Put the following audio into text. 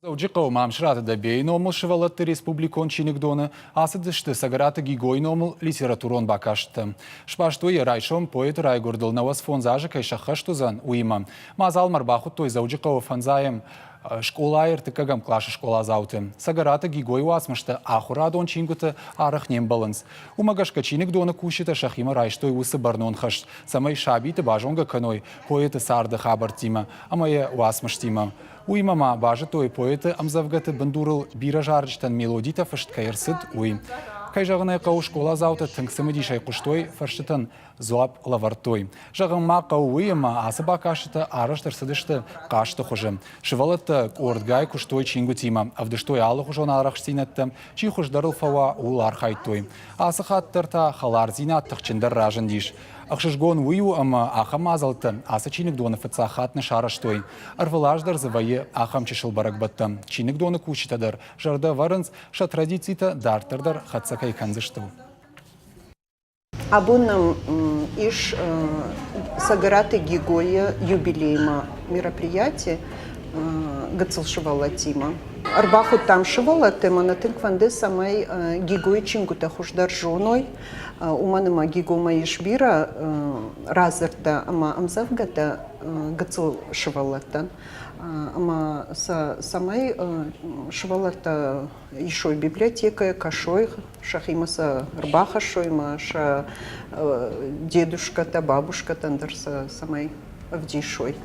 Завжди мам шрата да бей номул шевалатты республикон чинигдоны, асыдышты сагараты гигой номул литературон бакашты. Шпаштуй райшом поэт райгурдыл навас фонзажы кайшахаштузан уима. Мазалмар бахут той завжди фанзаем школа айртыкагам клаша школа зауты. Сагараты гигой уасмышты ахурадон чингуты арахнем баланс. Умагашка чинигдоны кушита шахима райштой усы барнон хаш. Самай шабиты бажонга каной поэты сарды хабартима, а мое уасмыштима. Уймама бажы той поэты амзавгаты бандурыл бира жарчтан мелодита фашткайырсыд уй. Кайжағынай қау школа зауты тыңсымы дишай құштой фарштытын зуап лавартой. Жағынма қау уйыма асы бакашыты арыштырсыдышты қашты құжы. Шывалытты ордгай құштой чингу тима. Авдыштой алы құжон арақштинатты, чи құждарыл фауа ул архайтой. Асы қаттырта халар зинаттық чиндар ражын диш. Ақшышгон уйу ама ахам азалты, асы чиник доны фыца хатны шараштой. Арвылаждар завайы ахам чешыл барак батты. Чиник доны кучитадар, жарда варынс ша традицита дартардар хатсакай канзышту. Абунам иш сагараты гигоя юбилейма мероприятие гацылшывала тима. Арбаху там шывала тема на тынкванды самай гигой чингута хуждар жоной. Уманыма гигома ишбира разырда ама амзавгата гацыл шывалатан. Ама самай шывалата ишой библиотека кашой шахимаса арбаха шойма ша дедушка та бабушка тандарса самай авдишой.